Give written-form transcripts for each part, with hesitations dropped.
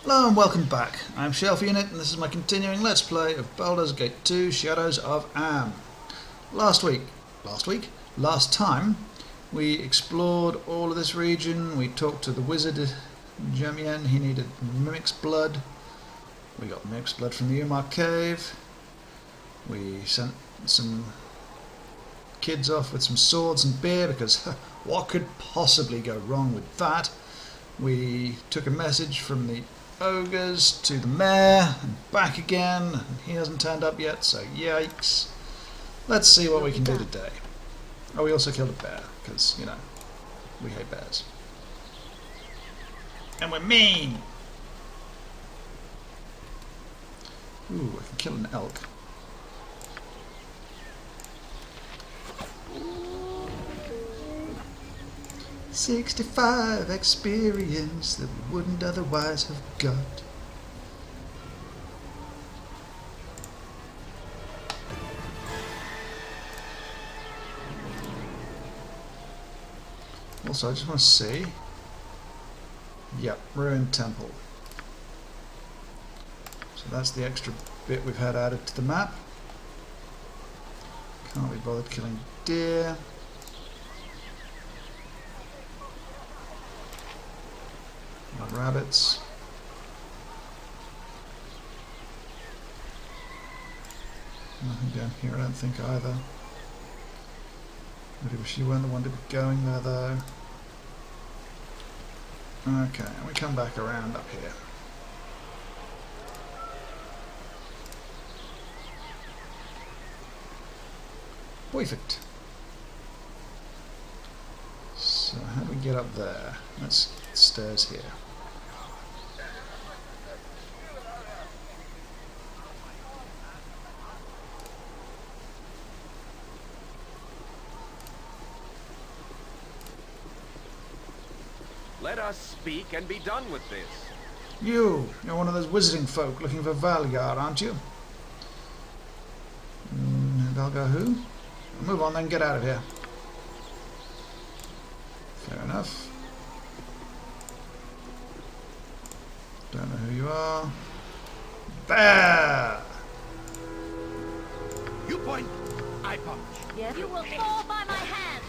Hello and welcome back. I'm Shelf Unit and this is my continuing Let's Play of Baldur's Gate 2 Shadows of Am. Last time, we explored all of this region. We talked to the wizard Jemien. He needed Mimic's blood. We got Mimic's blood from the Umar cave. We sent some kids off with some swords and beer because what could possibly go wrong with that? We took a message from the ogres to the mayor and back again, and he hasn't turned up yet, so yikes. Let's see what we can do today. Oh, we also killed a bear, because, you know, we hate bears. And we're mean! Ooh, I can kill an elk. "65 experience that we wouldn't otherwise have got." Also, I just want to see. Yep, ruined temple. So that's the extra bit we've had added to the map. Can't be bothered killing deer. Rabbits. Nothing down here, I don't think either. Really wish you weren't the one to be going there though. Okay, and we come back around up here. Perfect. So how do we get up there? That's stairs here. Let us speak and be done with this. You're one of those wizarding folk looking for Valgar, aren't you? Valgar who? Move on then, get out of here. Fair enough. Don't know who you are. There! You point, I punch. Yes. You will fall by my hand.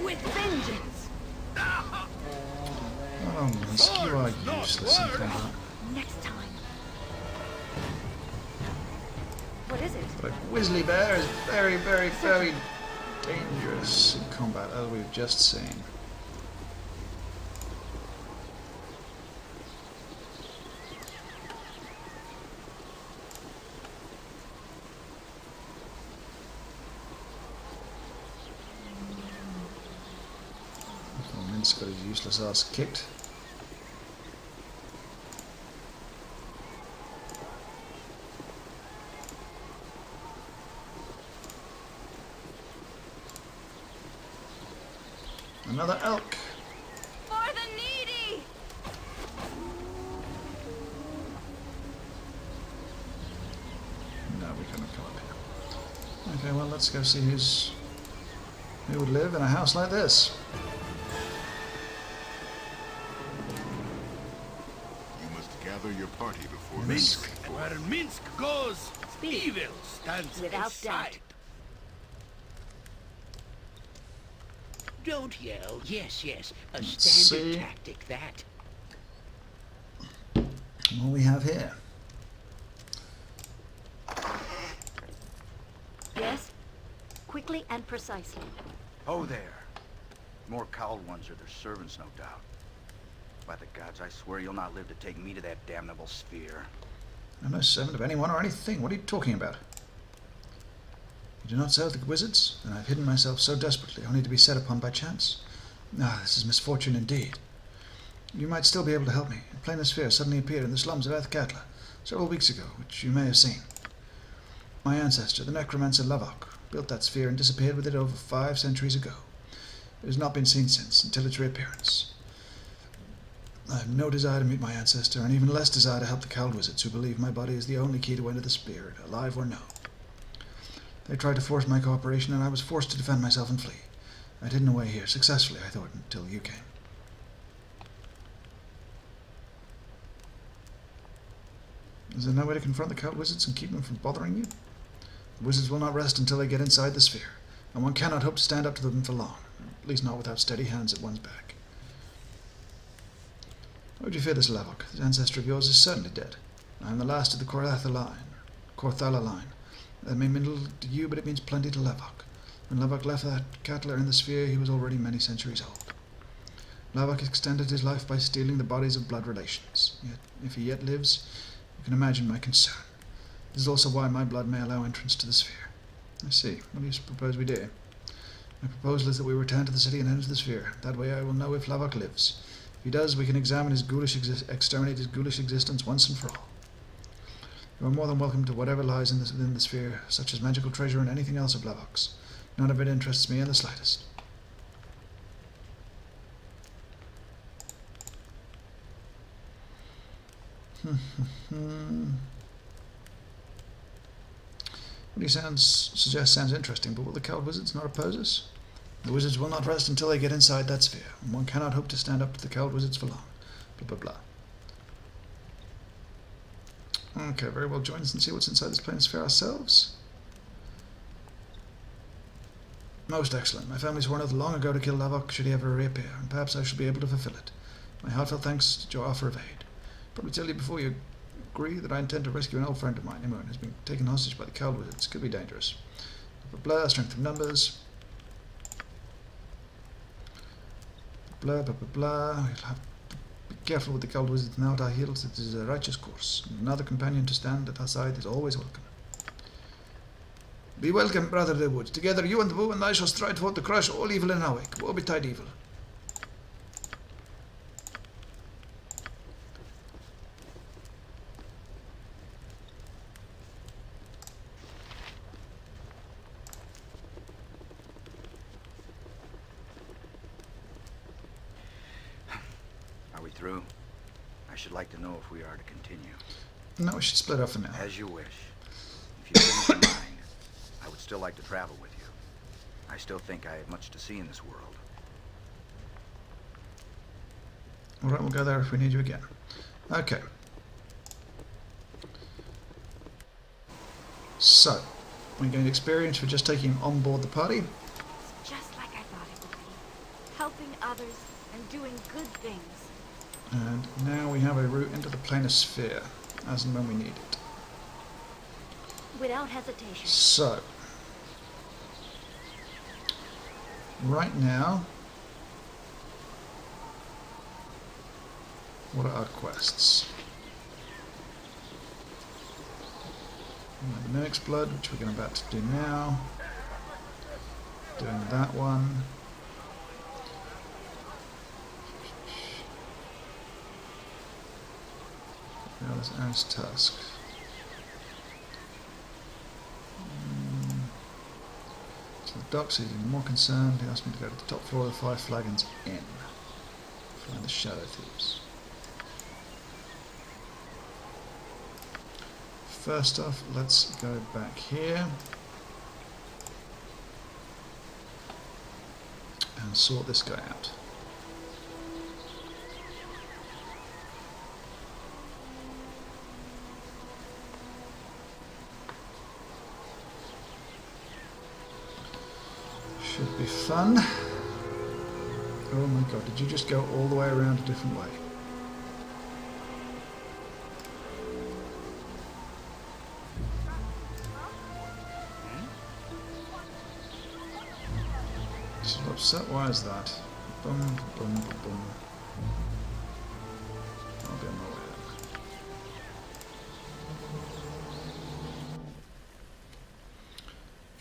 With vengeance. Oh, Misk, you are useless in combat. Next time. What is it? But Grizzly Bear is very, very, very dangerous in combat, as we've just seen. Minsk got his useless ass kicked. Another elk. For the needy. No, we couldn't come up here. Okay, well, let's go see who would live in a house like this. Gather your party before Minsk. Where Minsk goes, Speak. evil stands Without aside. Don't yell. Yes, yes. A Let's standard see. tactic, that. What we have here. Yes. Quickly and precisely. Oh, there. More cowled ones are their servants, no doubt. By the gods, I swear you'll not live to take me to that damnable sphere. I'm no servant of anyone or anything. What are you talking about? You do not serve the wizards? Then I've hidden myself so desperately, only to be set upon by chance. Ah, this is misfortune indeed. You might still be able to help me. A planar sphere suddenly appeared in the slums of Athkatla several weeks ago, which you may have seen. My ancestor, the necromancer Lavok, built that sphere and disappeared with it over 5 centuries ago. It has not been seen since, until its reappearance. I have no desire to meet my ancestor, and even less desire to help the cowled wizards who believe my body is the only key to enter the spirit, alive or no. They tried to force my cooperation, and I was forced to defend myself and flee. I'd hidden away here, successfully, I thought, until you came. Is there no way to confront the cult wizards and keep them from bothering you? The wizards will not rest until they get inside the sphere, and one cannot hope to stand up to them for long, at least not without steady hands at one's back. Why would you fear this Lavok? This ancestor of yours is certainly dead. I am the last of the Korthala line. That may mean little to you, but it means plenty to Lavok. When Lavok left that Athkatla in the sphere, he was already many centuries old. Lavok extended his life by stealing the bodies of blood relations. Yet, if he yet lives, you can imagine my concern. This is also why my blood may allow entrance to the sphere. I see. What do you suppose we do? My proposal is that we return to the city and enter the sphere. That way I will know if Lavok lives. If he does, we can exterminate his ghoulish existence once and for all. You are more than welcome to whatever lies within the sphere, such as magical treasure and anything else of Lavok's. None of it interests me in the slightest. What he suggests sounds interesting, but will the cult wizards not oppose us? The wizards will not rest until they get inside that sphere, and one cannot hope to stand up to the cult wizards for long. Blah blah blah. Okay, very well. Join us and see what's inside this planisphere ourselves. Most excellent. My family swore an oath long ago to kill Lavok should he ever reappear, and perhaps I shall be able to fulfill it. My heartfelt thanks to your offer of aid. Probably tell you before you agree that I intend to rescue an old friend of mine. Imran has been taken hostage by the cult wizards. Could be dangerous. Blah blah. Strength of numbers. Blah blah blah blah. We'll have to be careful with the cult wizards now at our heels. It is a righteous course. Another companion to stand at our side is always welcome. Be welcome, brother the woods. Together you and the Wu and I shall strive forth to crush all evil in our wake. Woe betide evil. Are we through? I should like to know if we are to continue. No, we should split up for now. As you wish. If you change your mind, I would still like to travel with you. I still think I have much to see in this world. Alright, we'll go there if we need you again. Okay. So, we gained experience for just taking him on board the party. It's just like I thought it would be. Helping others and doing good things. And now we have a route into the planisphere, as and when we need it. Without hesitation. So, right now, what are our quests? We have the Mimic's Blood, which we're about to do now. Doing that one. Now there's Aaron's Tusk. So the docks is even more concerned. He asked me to go to the top floor of the Five Flagons Inn. Find the Shadow Thieves. First off, let's go back here and sort this guy out. Should be fun. Oh my god, did you just go all the way around a different way? So upset, why is that? Boom, boom, boom. I'll be on my way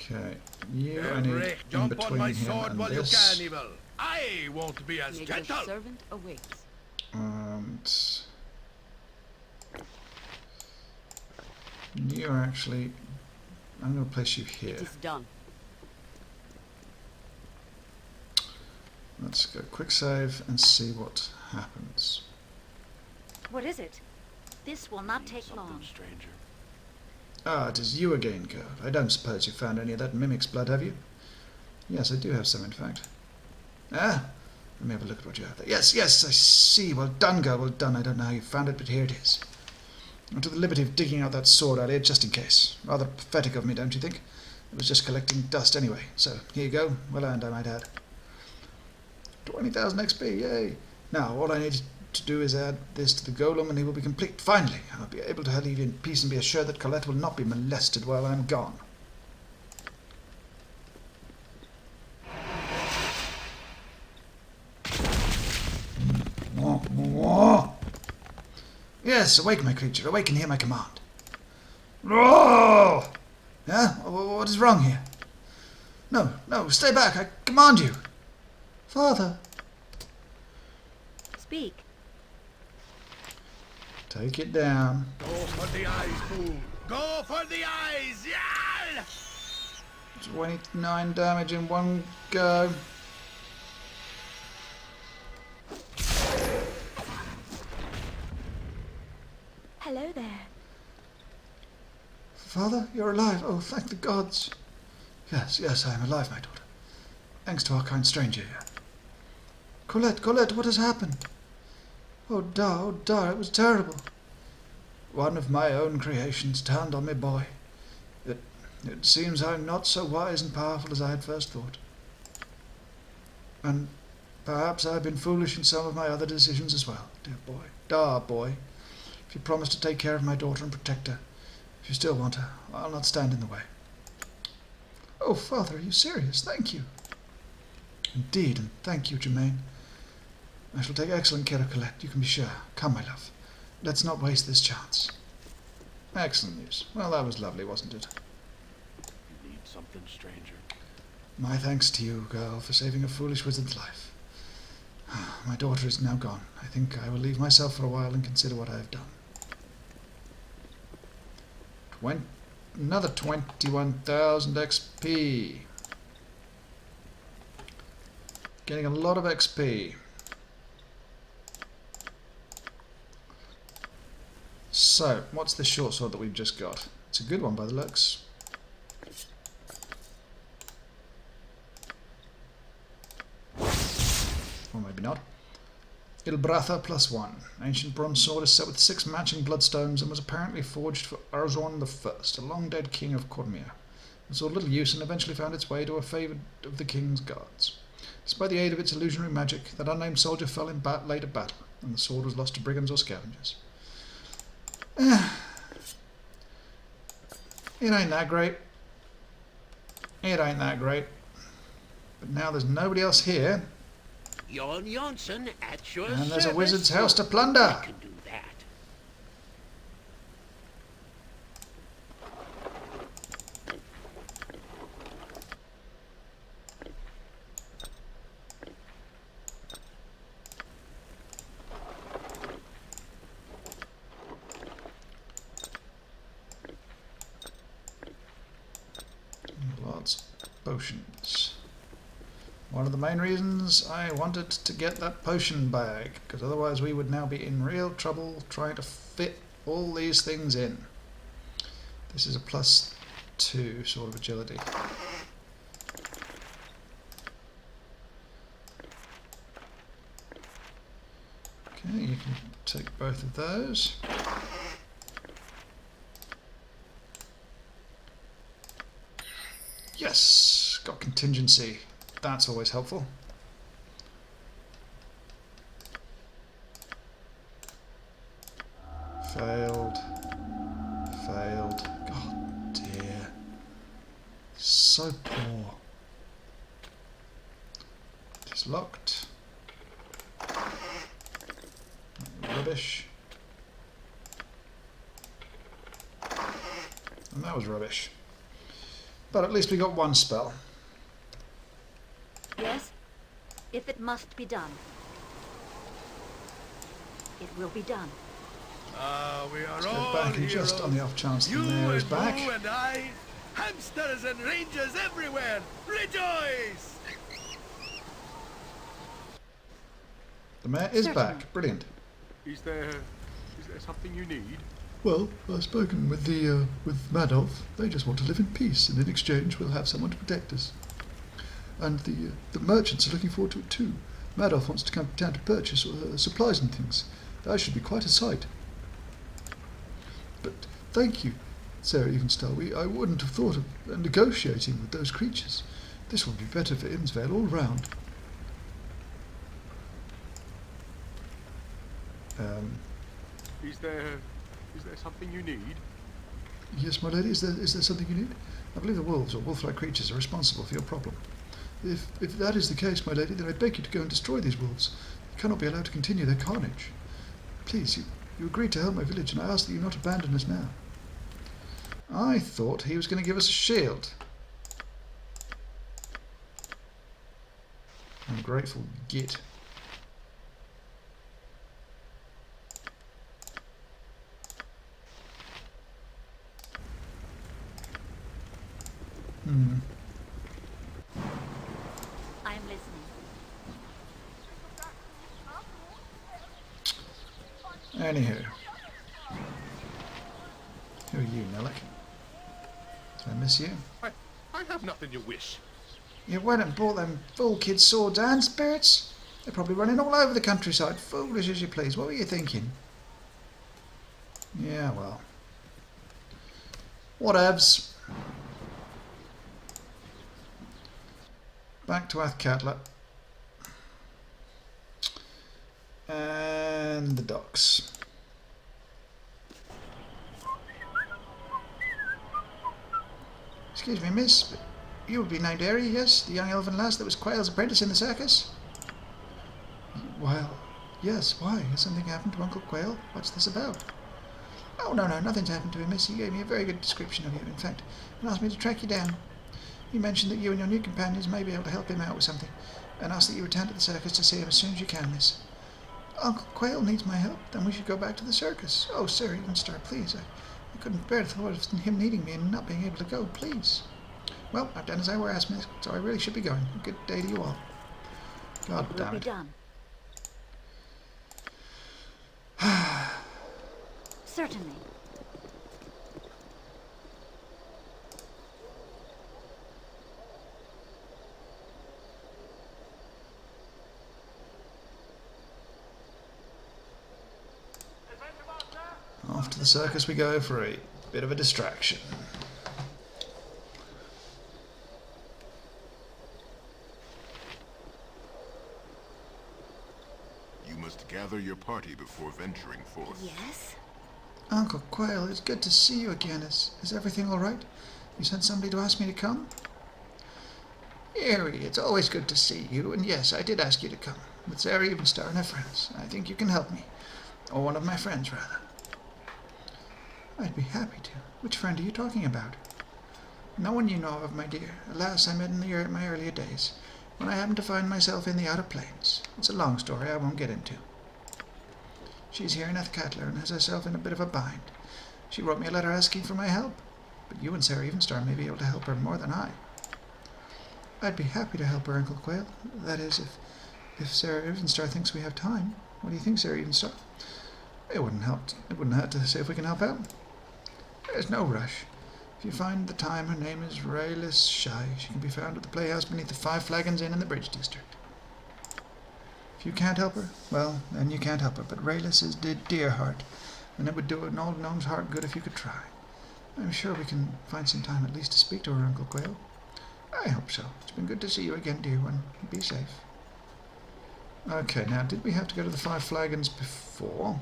up. Okay, you I need in Jump on between my him sword and while you this. can, evil. I won't be as Your gentle. servant awaits. And you're actually, I'm going to place you here. It is done. Let's go quick save and see what happens. What is it? This will not take long. Stranger. Ah, it is you again, girl. I don't suppose you found any of that Mimic's blood, have you? Yes, I do have some, in fact. Ah, let me have a look at what you have there. Yes, yes, I see. Well done, girl, well done. I don't know how you found it, but here it is. I took the liberty of digging out that sword earlier, just in case. Rather pathetic of me, don't you think? It was just collecting dust anyway. So, here you go. Well earned, I might add. 20,000 XP, yay! Now, all I need to do is add this to the golem and he will be complete. Finally, I'll be able to leave you in peace and be assured that Colette will not be molested while I'm gone. Yes, awake, my creature. Awake and hear my command. Roar! Yeah? What is wrong here? No, no, stay back. I command you. Father. Speak. Take it down. Go for the eyes, fool. Go for the eyes. Yeah! 29 damage in one go. Hello there. Father, you're alive. Oh, thank the gods. Yes, yes, I am alive, my daughter. Thanks to our kind stranger here. Colette, Colette, what has happened? Oh, Dar, it was terrible. One of my own creations turned on me, boy. It seems I'm not so wise and powerful as I had first thought. And perhaps I've been foolish in some of my other decisions as well, dear boy. Dar, boy. If you promise to take care of my daughter and protect her, if you still want her, I'll not stand in the way. Oh, Father, are you serious? Thank you. Indeed, and thank you, Germaine. I shall take excellent care of Colette, you can be sure. Come, my love. Let's not waste this chance. Excellent news. Well, that was lovely, wasn't it? You need something, stranger. My thanks to you, girl, for saving a foolish wizard's life. My daughter is now gone. I think I will leave myself for a while and consider what I have done. Another 21,000 XP. Getting a lot of XP. So, what's this short sword that we've just got? It's a good one by the looks. Or maybe not. Ilbratha +1. Ancient bronze sword is set with 6 matching bloodstones and was apparently forged for Arzwan I, a long-dead king of Cormyr. It saw little use and eventually found its way to a favoured of the king's guards. Despite the aid of its illusionary magic, that unnamed soldier fell in later battle, and the sword was lost to brigands or scavengers. It ain't that great. It ain't that great. But now there's nobody else here. Jon Jonsson at your And there's a service. wizard's house to plunder. I can do that. Lots of potions. One of the main reasons I wanted to get that potion bag, because otherwise we would now be in real trouble trying to fit all these things in. This is a +2 sort of agility. Okay, you can take both of those. Yes, got contingency. That's always helpful. Failed. Failed. God dear. So poor. It's locked. Rubbish. And that was rubbish. But at least we got one spell. Yes? If it must be done. It will be done. We are Let's go all back and heroes. just on the off chance the You mayor is and back. Boo and I, hamsters and rangers everywhere, rejoice! The mayor is Certainly. back. Brilliant. Is there something you need? Well, I've spoken with with Madoff. They just want to live in peace, and in exchange we'll have someone to protect us. And the merchants are looking forward to it too. Madoff wants to come to town to purchase supplies and things. That should be quite a sight. But thank you, Sarah Evenstar. I wouldn't have thought of negotiating with those creatures. This will be better for Innsvale all round. Is there something you need? Yes, my lady. Is there something you need? I believe the wolves or wolf-like creatures are responsible for your problem. If that is the case, my lady, then I beg you to go and destroy these wolves. They cannot be allowed to continue their carnage. Please, you agreed to help my village, and I ask that you not abandon us now. I thought he was going to give us a shield. Ungrateful git. I'm listening. Anywho. Who are you, Nellick? Did I miss you? I have nothing you wish. You went and bought them fool kids swords and spirits? They're probably running all over the countryside, foolish as you please. What were you thinking? Yeah, well. Whatevs. Back to Athkatla. And the docks. Excuse me, miss, but you would be named Airy, yes? The young elven lass that was Quayle's apprentice in the circus? Well, yes, why? Has something happened to Uncle Quayle? What's this about? Oh, no, nothing's happened to him, miss. He gave me a very good description of you, in fact, and asked me to track you down. He mentioned that you and your new companions may be able to help him out with something, and asked that you return to the circus to see him as soon as you can, miss. Uncle Quayle needs my help, then we should go back to the circus. Oh, Sir Evenstar, please. I couldn't bear the thought of him needing me and not being able to go, please. Well, I've done as I were asked, miss, so I really should be going. Good day to you all. God It will damn be it. done. Certainly. Off to the circus we go for a bit of a distraction. You must gather your party before venturing forth. Yes? Uncle Quayle, it's good to see you again. Is everything all right? You sent somebody to ask me to come? Eerie, it's always good to see you, and yes, I did ask you to come. With Sarah Evenstar and her friends. I think you can help me. Or one of my friends, rather. I'd be happy to. Which friend are you talking about? No one you know of, my dear. Alas, I met in my earlier days, when I happened to find myself in the outer plains. It's a long story I won't get into. She's here in Athkatla and has herself in a bit of a bind. She wrote me a letter asking for my help, but you and Sarah Evenstar may be able to help her more than I. I'd be happy to help her, Uncle Quayle. That is, if Sarah Evenstar thinks we have time. What do you think, Sarah Evenstar? It wouldn't hurt to see if we can help out. There's no rush. If you find the time, her name is Rayless Shy. She can be found at the playhouse beneath the Five Flagons Inn in the Bridge District. If you can't help her, well, then you can't help her, but Rayless is dear heart, and it would do an old gnome's heart good if you could try. I'm sure we can find some time at least to speak to her, Uncle Quayle. I hope so. It's been good to see you again, dear one. Be safe. Okay, now, did we have to go to the Five Flagons before?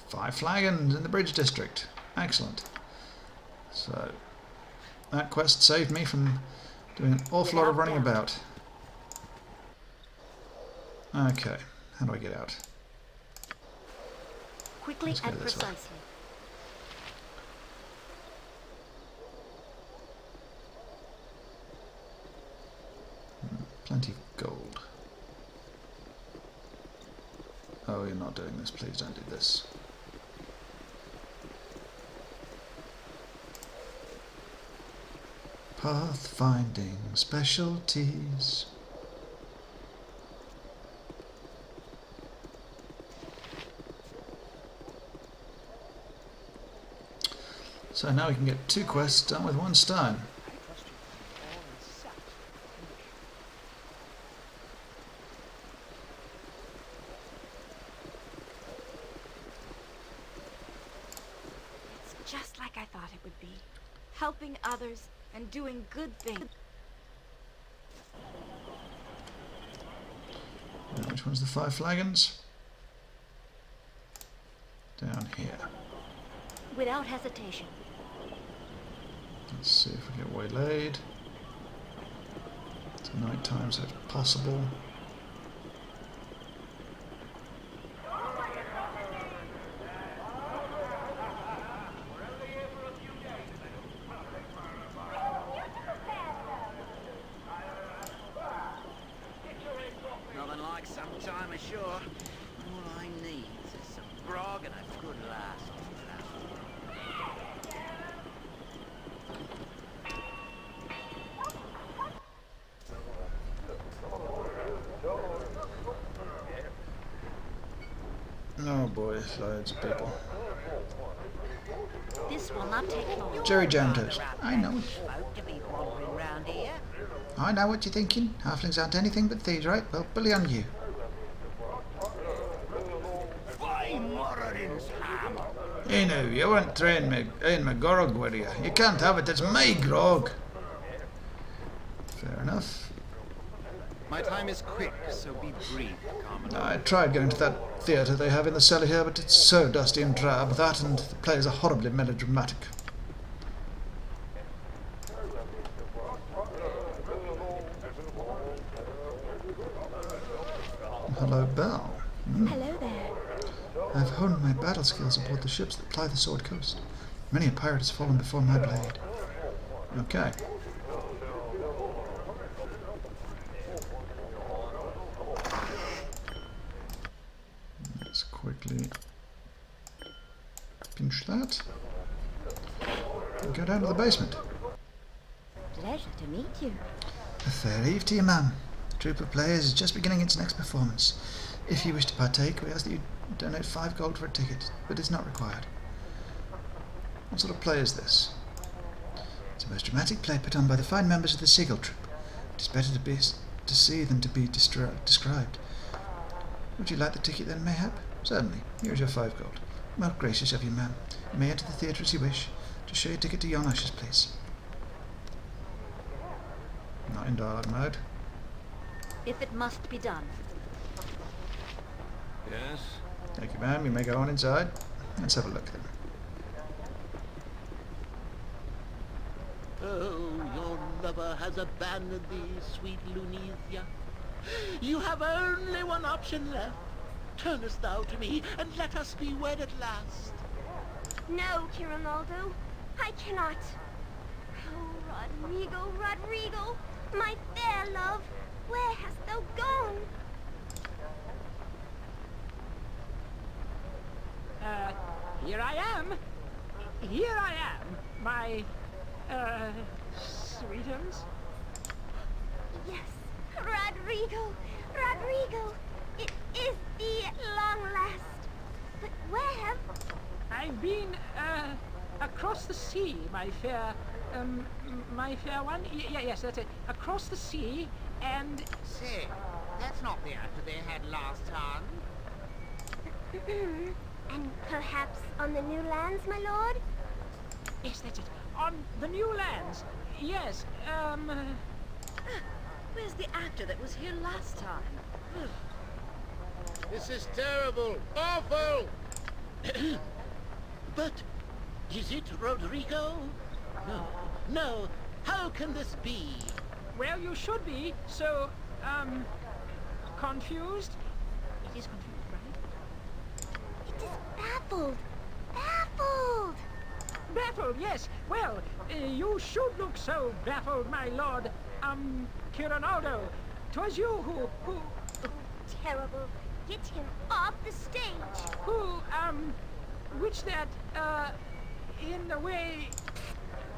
Five Flagons in the Bridge District. Excellent. So, that quest saved me from doing an awful lot of running about. Without Okay, how do I get out? Quickly Let's go and this way. precisely. Plenty of gold. Oh, you're not doing this. Please don't do this. Pathfinding specialties. So now we can get 2 quests done with 1 stone. Just like I thought it would be. Helping others and doing good things. Now, which one's the 5 flagons? Down here. Without hesitation. Let's see if we get waylaid. It's night time, so it's possible. Nothing like some time ashore. All I need is some grog and a good lass on travel. Oh boy, loads of people. This will not take long. Jerry Jam Toast. I know it. Folk to be wandering round here. I know what you're thinking. Halflings aren't anything but thieves, right? Well, bully on you. Hey now, you weren't trying my grog, were you? You can't have it, it's my grog. Fair enough. My time is quick, so be brief, Commodore. I tried going to that theatre they have in the cellar here, but it's so dusty and drab. That and the plays are horribly melodramatic. Hello, Belle. Hello there. I've honed my battle skills aboard the ships that ply the Sword Coast. Many a pirate has fallen before my blade. Okay. Let's quickly pinch that. And go down to the basement. Pleasure to meet you. A fair eve to you, ma'am. The troupe of players is just beginning its next performance. If you wish to partake, we ask that you donate 5 gold for a ticket, but it's not required. What sort of play is this? It's a most dramatic play put on by the fine members of the Seagull troupe. It is better to see than to be described. Would you like the ticket then, mayhap? Certainly. Here is your 5 gold. Most gracious of you, ma'am. You may enter the theatre as you wish. Just show your ticket to yon ushers, please. Not in dialogue mode. If it must be done. Yes? Thank you, ma'am. You may go on inside. Let's have a look then. Oh, your lover has abandoned thee, sweet Lunisia. You have only one option left. Turnest thou to me, and let us be wed at last. No, Kirinaldo, I cannot. Oh, Rodrigo, Rodrigo, my fair love, where hast thou gone? Here I am. Here I am, my, sweetums. Yes, Rodrigo, Rodrigo, it is thee at long last. But where have... I've been, across the sea, my fair one. Yes, that's it. Across the sea, and... Say, that's not the answer they had last time. And perhaps on the new lands, my lord? Yes, that's it. On the new lands. Yes, Where's the actor that was here last time? This is terrible, awful. But is it Rodrigo? No, no. How can this be? well, you should be, so, confused? It is confused, right? It is baffled, baffled. Baffled, yes. Well, you should look so baffled, my lord. Kirinaldo. 'Twas you who... Oh, terrible. Get him off the stage. Who, which that, in the way...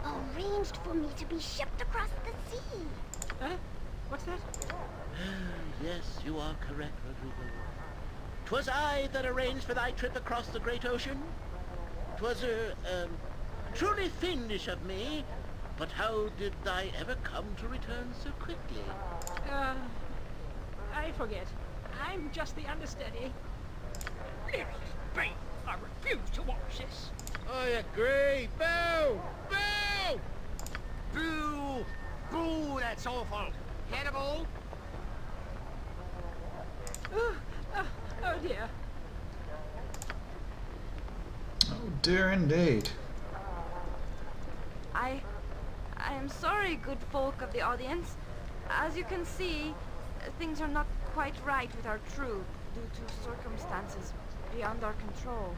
Arranged for me to be shipped across the sea. Huh? What's that? Yes, you are correct, Rodrigo. 'Twas I that arranged for thy trip across the great ocean. 'Twas, truly fiendish of me, but how did thy ever come to return so quickly? I forget. I'm just the understudy. I refuse to watch this. Oh, you great! Boo! Boo! Boo! Boo, that's awful. Hannibal? Oh dear. Oh dear indeed. I am sorry, good folk of the audience. As you can see, things are not quite right with our troop due to circumstances beyond our control.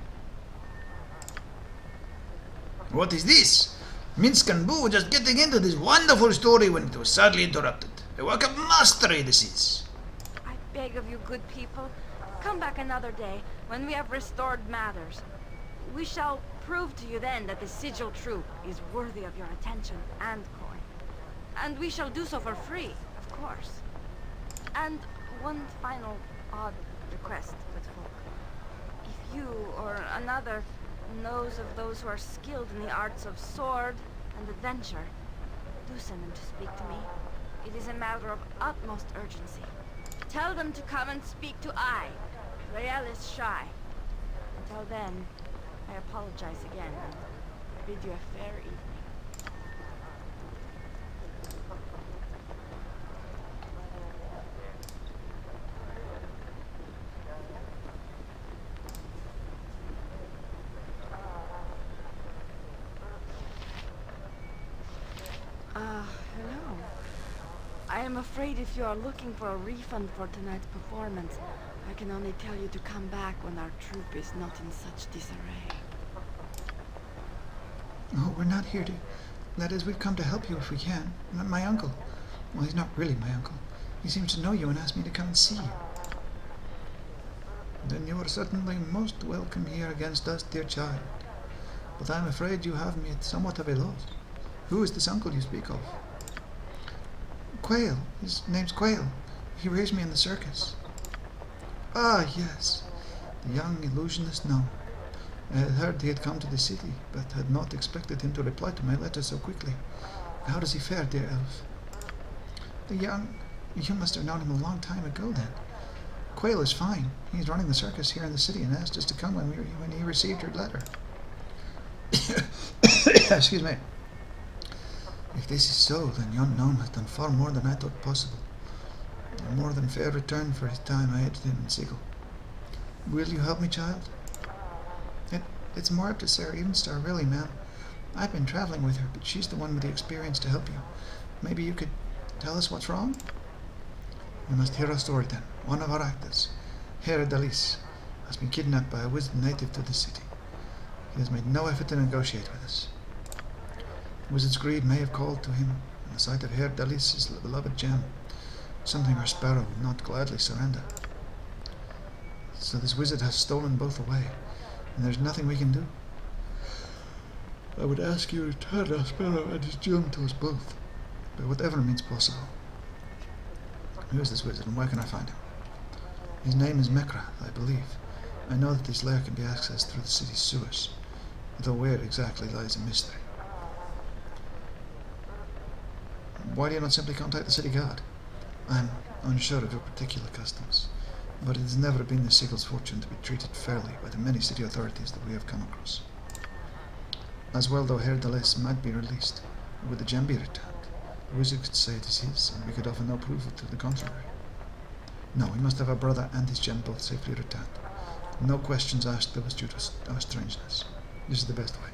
What is this? Minsk and Boo were just getting into this wonderful story when it was sadly interrupted. A work of mastery this is. I beg of you, good people, come back another day when we have restored matters. We shall prove to you then that the Sigil troop is worthy of your attention and coin. And we shall do so for free, of course. And one final odd request, good folk. If you or another knows of those who are skilled in the arts of sword and adventure, do send them to speak to me. It is a matter of utmost urgency. Tell them to come and speak to I, Realis Shy. Until then, I apologize again and bid you a fair evening. Hello. I am afraid if you are looking for a refund for tonight's performance, I can only tell you to come back when our troop is not in such disarray. Oh, we're not here to... That is, we've come to help you if we can. My uncle. Well, he's not really my uncle. He seems to know you and asked me to come and see you. Then you are certainly most welcome here against us, dear child. But I'm afraid you have me at somewhat of a loss. Who is this uncle you speak of? Quail. His name's Quail. He raised me in the circus. Ah, yes. The young illusionist gnome. I had heard he had come to the city, but had not expected him to reply to my letter so quickly. How does he fare, dear elf? The young... You must have known him a long time ago, then. Quail is fine. He's running the circus here in the city and asked us to come when he received your letter. Excuse me. If this is so, then yon gnome has done far more than I thought possible. A more than fair return for his time I aided him in Sigil. Will you help me, child? It's more up to Sarah Evenstar, really, ma'am. I've been traveling with her, but she's the one with the experience to help you. Maybe you could tell us what's wrong? You must hear our story, then. One of our actors, Herr Dalis, has been kidnapped by a wizard native to the city. He has made no effort to negotiate with us. The wizard's greed may have called to him, and the sight of Herr Dalis' beloved gem, something our sparrow would not gladly surrender. So this wizard has stolen both away, and there's nothing we can do. I would ask you to return our sparrow and his gem to us both, by whatever means possible. Who is this wizard, and where can I find him? His name is Mekrath, I believe. I know that this lair can be accessed through the city's sewers, though where exactly lies a mystery. Why do you not simply contact the city guard? I'm unsure of your particular customs, but it has never been the Sigil's fortune to be treated fairly by the many city authorities that we have come across. As well, though Herr Dalis might be released, would the gem be returned? The wizard could say it is his, and we could offer no proof to the contrary. No, we must have our brother and his gem both safely returned. No questions asked that was due to our strangeness. This is the best way.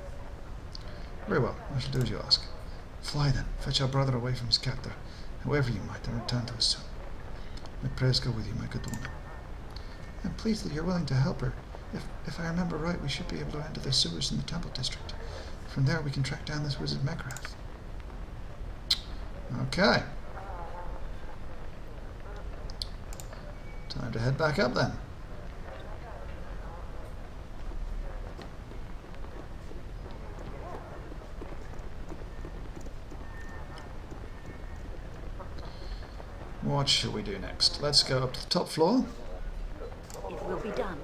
Very well, I shall do as you ask. Fly then, fetch our brother away from his captor, however you might, and return to us soon. My prayers go with you, my good woman. I'm pleased that you're willing to help her. If I remember right, we should be able to enter the sewers in the temple district. From there we can track down this wizard Mekrath. Okay. Time to head back up then. What shall we do next? Let's go up to the top floor. It will be done.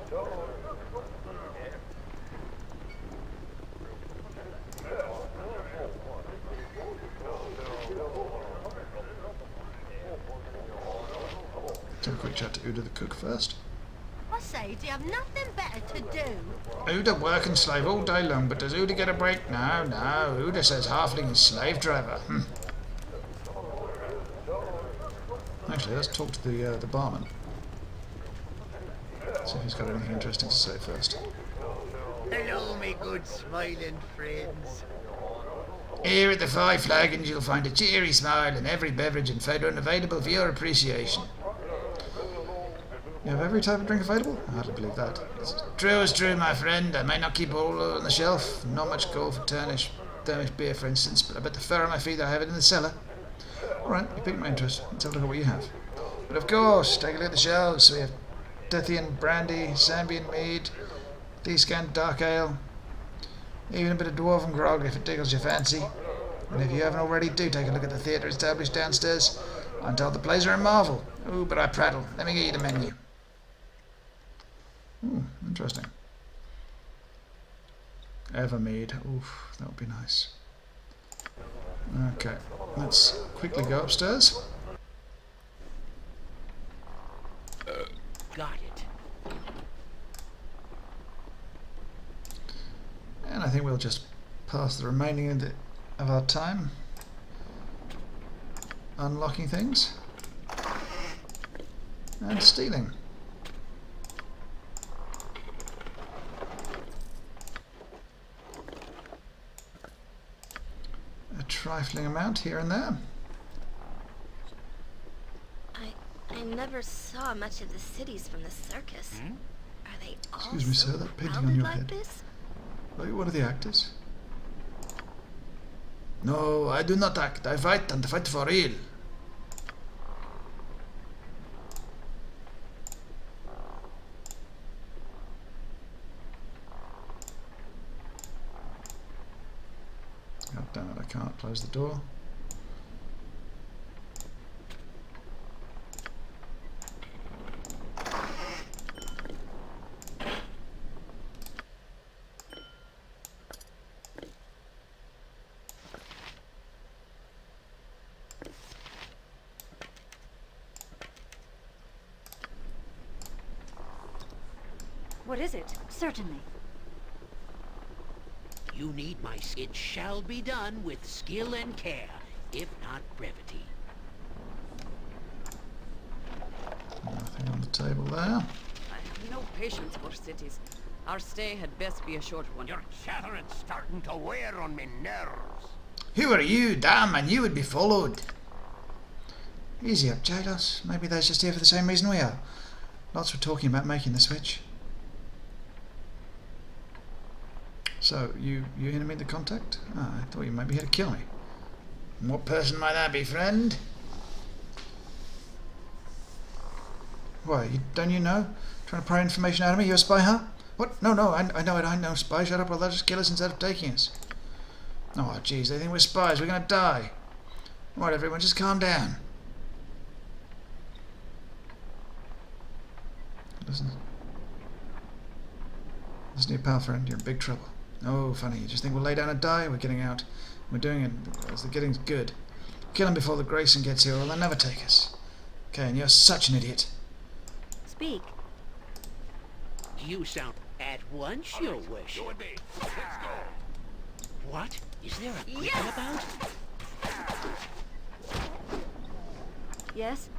Have a quick chat to Uda the cook first. I say, do you have nothing better to do? Uda work and slave all day long, but does Uda get a break? No, no. Uda says halfling is slave driver. Actually, let's talk to the barman. See if he's got anything interesting to say first. Hello, me good smiling friends. Here at the Five Flagons you'll find a cheery smile and every beverage and food available for your appreciation. You have every type of drink available? I hardly believe that. It's true as true, my friend. I may not keep all on the shelf. Not much call for Turnish beer, for instance, but I bet the fur on my feet I have it in the cellar. Alright, you piqued my interest. Let's have a look at what you have. But of course, take a look at the shelves. We have Dethian brandy, Zambian mead, Descant dark ale, even a bit of dwarven grog if it tickles your fancy. And if you haven't already, do take a look at the theatre established downstairs. I'm told the plays are a marvel. Ooh, but I prattle. Let me get you the menu. Ooh, interesting. Evermead. Oof, that would be nice. Okay, let's quickly go upstairs. Got it. And I think we'll just pass the remaining of our time unlocking things and stealing. A trifling amount here and there. I never saw much of the cities from the circus. Are they all Excuse me, so sir, that painting on crowded your like head. this? Are you one of the actors? No, I do not act. I fight, and fight for real. God damn it, I can't close the door. What is it? Certainly. You need my... It shall be done with skill and care, if not brevity. Nothing on the table there. I have no patience for cities. Our stay had best be a short one. Your chattering's starting to wear on me nerves. Who are you? Damn, man, you would be followed. Easy up, Jados. Maybe they're just here for the same reason we are. Lots were talking about making the switch. So, you here to meet the contact? Ah, I thought you might be here to kill me. And what person might that be, friend? Why, don't you know? Trying to pry information out of me? You a spy, huh? What? No, I know it, I know. Spy, shut up or they'll just kill us instead of taking us. Oh, jeez, they think we're spies. We're gonna die. Alright, everyone, just calm down. Listen to your pal, friend. You're in big trouble. Oh, funny. You just think we'll lay down and die? We're getting out. We're doing it as the getting's good. Kill him before the Grayson gets here, or they'll never take us. Okay, and you're such an idiot. Speak. You sound at once, your worship. You and me. Let's go. What? Is there a griffin about? Yes?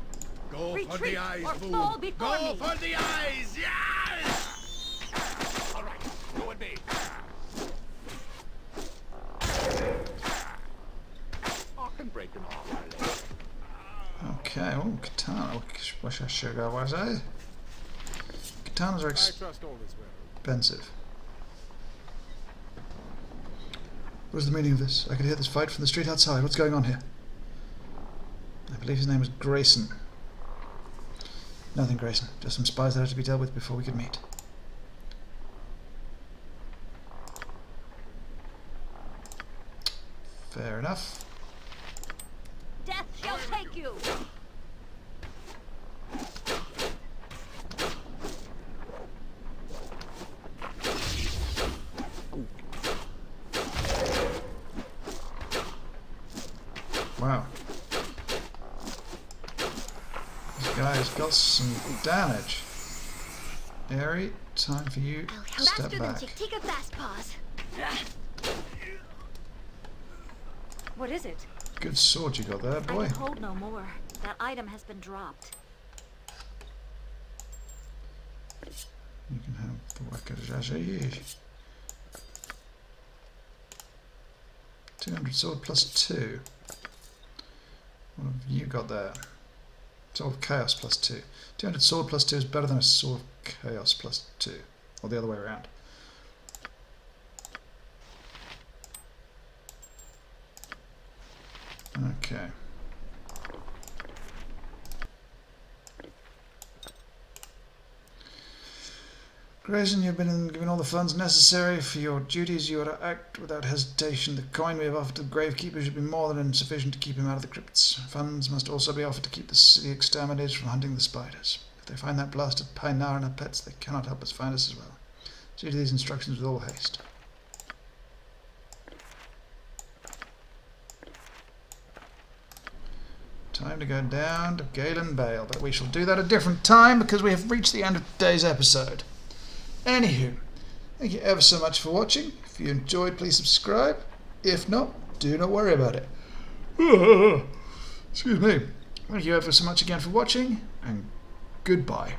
Go for Retreat, the eyes, or fool. fall before Go me. for the eyes. Yes. All right. You and me. I can break them off. Okay, oh, katana. Wish I should go, was I? Katanas are I trust all is well. expensive. What is the meaning of this? I could hear this fight from the street outside. What's going on here? I believe his name was Grayson. Nothing, Grayson. Just some spies that had to be dealt with before we could meet. Fair enough. Death shall take you! Wow. This guy's got some damage. Airy, time for you to step Faster than back. Chick. Take a fast pause. What is it? Good sword you got there, I boy. can hold no more. That item has been dropped. You can have the Wakajaji. 200 sword plus 2. What have you got there? Sword of Chaos plus 2. 200 sword plus 2 is better than a sword of Chaos plus 2. Or the other way around. Okay. Grayson, you've been given all the funds necessary for your duties. You are to act without hesitation. The coin we have offered to the gravekeeper should be more than sufficient to keep him out of the crypts. Funds must also be offered to keep the city exterminators from hunting the spiders. If they find that blasted Pinar and her pets, they cannot help us find us as well. See to these instructions with all haste. Time to go down to Galen Bale, but we shall do that a different time because we have reached the end of today's episode. Anywho, thank you ever so much for watching. If you enjoyed, please subscribe. If not, do not worry about it. Excuse me. Thank you ever so much again for watching, and goodbye.